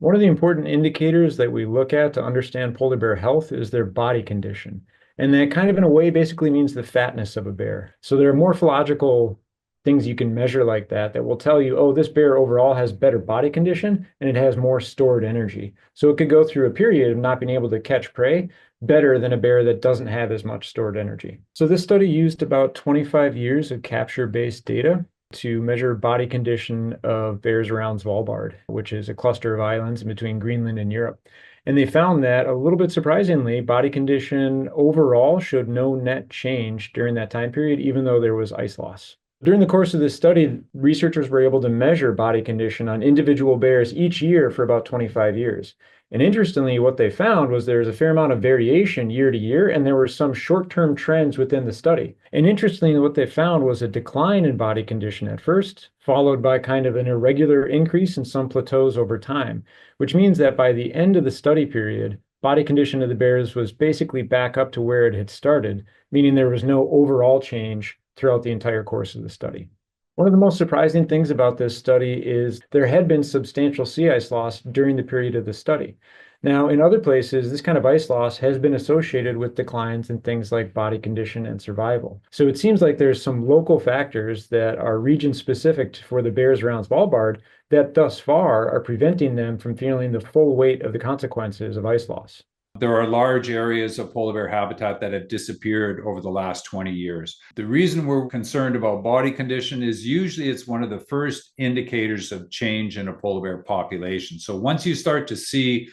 One of the important indicators that we look at to understand polar bear health is their body condition. And that kind of in a way basically means the fatness of a bear. So there are morphological things you can measure like that will tell you, oh, this bear overall has better body condition and it has more stored energy. So it could go through a period of not being able to catch prey better than a bear that doesn't have as much stored energy. So this study used about 25 years of capture-based data to measure body condition of bears around Svalbard, which is a cluster of islands in between Greenland and Europe. And they found that, a little bit surprisingly, body condition overall showed no net change during that time period, even though there was ice loss. During the course of this study, researchers were able to measure body condition on individual bears each year for about 25 years. And interestingly, what they found was there's a fair amount of variation year to year, and there were some short-term trends within the study. And interestingly, what they found was a decline in body condition at first, followed by kind of an irregular increase in some plateaus over time, which means that by the end of the study period, body condition of the bears was basically back up to where it had started, meaning there was no overall change throughout the entire course of the study. One of the most surprising things about this study is there had been substantial sea ice loss during the period of the study. Now, in other places, this kind of ice loss has been associated with declines in things like body condition and survival. So it seems like there's some local factors that are region specific for the bears around Svalbard that thus far are preventing them from feeling the full weight of the consequences of ice loss. There are large areas of polar bear habitat that have disappeared over the last 20 years. The reason we're concerned about body condition is usually it's one of the first indicators of change in a polar bear population. So once you start to see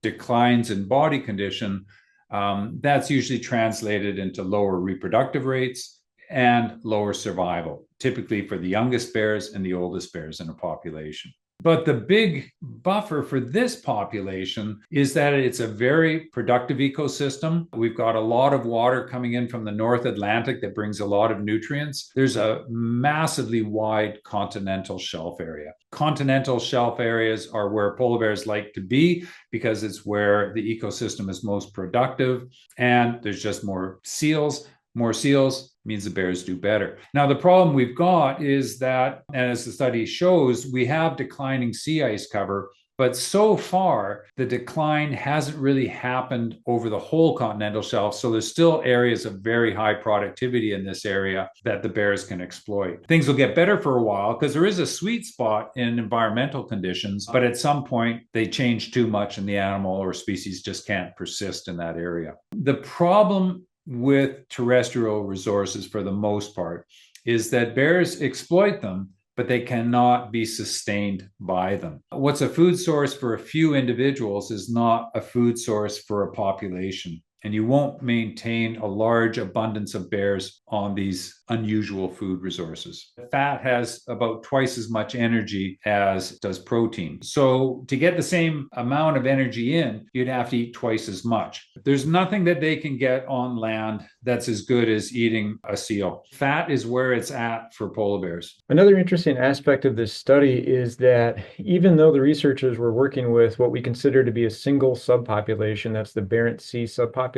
declines in body condition, that's usually translated into lower reproductive rates and lower survival, typically for the youngest bears and the oldest bears in a population. But the big buffer for this population is that it's a very productive ecosystem. We've got a lot of water coming in from the North Atlantic that brings a lot of nutrients. There's a massively wide continental shelf area. Continental shelf areas are where polar bears like to be because it's where the ecosystem is most productive, and there's just more seals. More seals means the bears do better. Now, the problem we've got is that, and as the study shows, we have declining sea ice cover, but so far, the decline hasn't really happened over the whole continental shelf. So there's still areas of very high productivity in this area that the bears can exploit. Things will get better for a while because there is a sweet spot in environmental conditions, but at some point, they change too much and the animal or species just can't persist in that area. The problem with terrestrial resources for the most part is that bears exploit them, but they cannot be sustained by them. What's a food source for a few individuals is not a food source for a population. And you won't maintain a large abundance of bears on these unusual food resources. Fat has about twice as much energy as does protein. So to get the same amount of energy in, you'd have to eat twice as much. There's nothing that they can get on land that's as good as eating a seal. Fat is where it's at for polar bears. Another interesting aspect of this study is that even though the researchers were working with what we consider to be a single subpopulation, that's the Barents Sea subpopulation,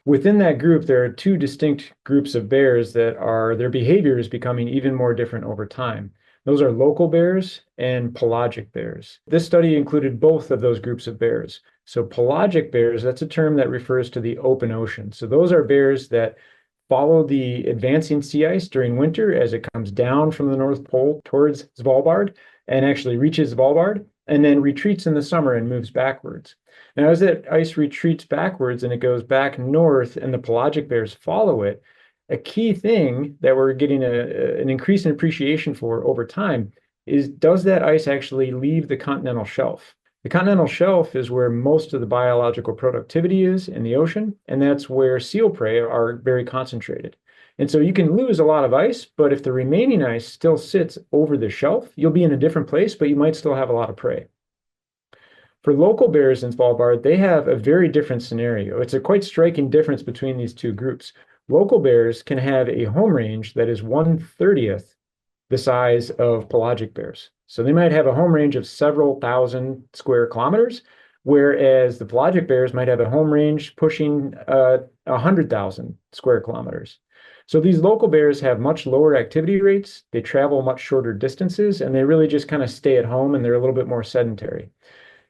within that group, there are two distinct groups of bears that their behavior is becoming even more different over time. Those are local bears and pelagic bears. This study included both of those groups of bears. So pelagic bears, that's a term that refers to the open ocean. So those are bears that follow the advancing sea ice during winter as it comes down from the North Pole towards Svalbard and actually reaches Svalbard and then retreats in the summer and moves backwards. Now, as that ice retreats backwards and it goes back north and the pelagic bears follow it, a key thing that we're getting an increase in appreciation for over time is, does that ice actually leave the continental shelf? The continental shelf is where most of the biological productivity is in the ocean, and that's where seal prey are very concentrated. And so you can lose a lot of ice, but if the remaining ice still sits over the shelf, you'll be in a different place, but you might still have a lot of prey. For local bears in Svalbard, they have a very different scenario. It's a quite striking difference between these two groups. Local bears can have a home range that is 1/30th the size of pelagic bears. So they might have a home range of several thousand square kilometers, whereas the pelagic bears might have a home range pushing 100,000 square kilometers. So these local bears have much lower activity rates, they travel much shorter distances, and they really just kind of stay at home and they're a little bit more sedentary.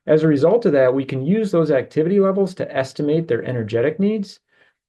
As a result of that, we can use those activity levels to estimate their energetic needs.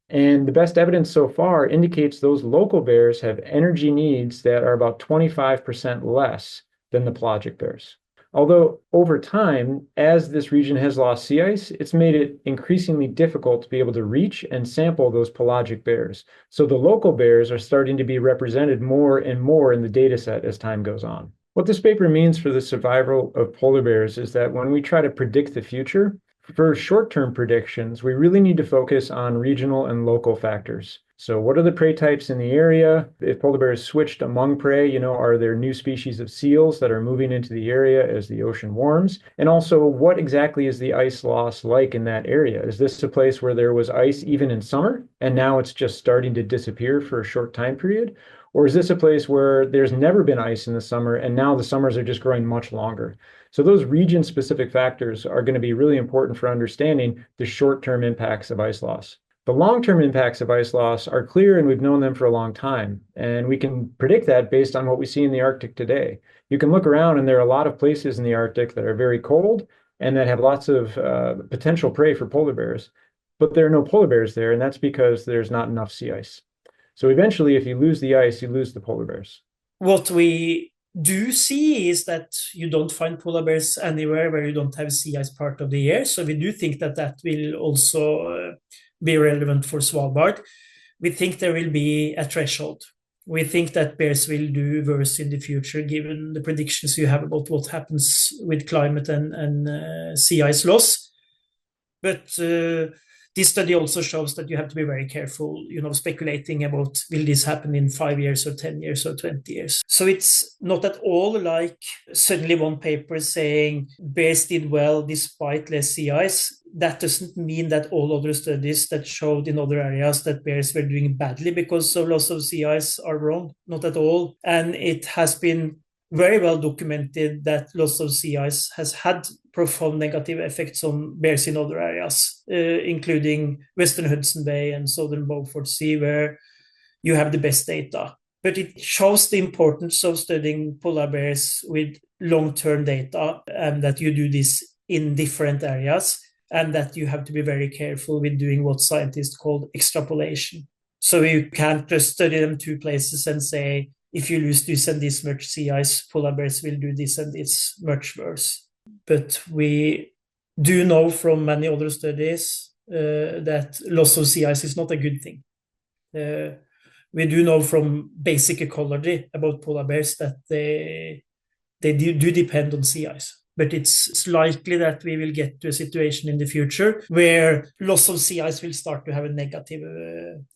And the best evidence so far indicates those local bears have energy needs that are about 25% less than the pelagic bears. Although over time, as this region has lost sea ice, it's made it increasingly difficult to be able to reach and sample those pelagic bears. So the local bears are starting to be represented more and more in the data set as time goes on. What this paper means for the survival of polar bears is that when we try to predict the future, for short-term predictions, we really need to focus on regional and local factors. So what are the prey types in the area? If polar bears switched among prey, are there new species of seals that are moving into the area as the ocean warms? And also, what exactly is the ice loss like in that area? Is this a place where there was ice even in summer, and now it's just starting to disappear for a short time period? Or is this a place where there's never been ice in the summer, and now the summers are just growing much longer? So those region-specific factors are going to be really important for understanding the short-term impacts of ice loss. The long-term impacts of ice loss are clear, and we've known them for a long time. And we can predict that based on what we see in the Arctic today. You can look around, and there are a lot of places in the Arctic that are very cold and that have lots of potential prey for polar bears. But there are no polar bears there, and that's because there's not enough sea ice. So eventually, if you lose the ice, you lose the polar bears. What we do see is that you don't find polar bears anywhere where you don't have sea ice part of the year. So we do think that that will also be relevant for Svalbard. We think there will be a threshold. We think that bears will do worse in the future, given the predictions you have about what happens with climate and sea ice loss. But this study also shows that you have to be very careful, speculating about will this happen in 5 years or 10 years or 20 years. So it's not at all like suddenly one paper saying bears did well despite less sea ice. That doesn't mean that all other studies that showed in other areas that bears were doing badly because of loss of sea ice are wrong. Not at all. And it has been very well documented that loss of sea ice has had profound negative effects on bears in other areas, including Western Hudson Bay and Southern Beaufort Sea, where you have the best data. But it shows the importance of studying polar bears with long-term data, and that you do this in different areas, and that you have to be very careful with doing what scientists call extrapolation. So you can't just study them two places and say, if you lose this and this much sea ice, polar bears will do this and it's much worse. But we do know from many other studies that loss of sea ice is not a good thing. We do know from basic ecology about polar bears that they do depend on sea ice. But it's likely that we will get to a situation in the future where loss of sea ice will start to have a negative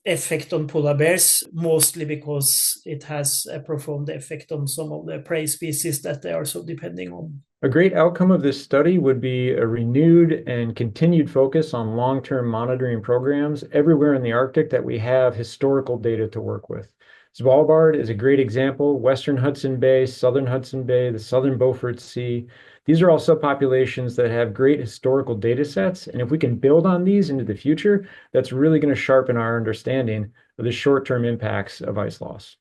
effect on polar bears, mostly because it has a profound effect on some of the prey species that they are so depending on. A great outcome of this study would be a renewed and continued focus on long-term monitoring programs everywhere in the Arctic that we have historical data to work with. Svalbard is a great example, Western Hudson Bay, Southern Hudson Bay, the Southern Beaufort Sea. These are all subpopulations that have great historical data sets. And if we can build on these into the future, that's really going to sharpen our understanding of the short-term impacts of ice loss.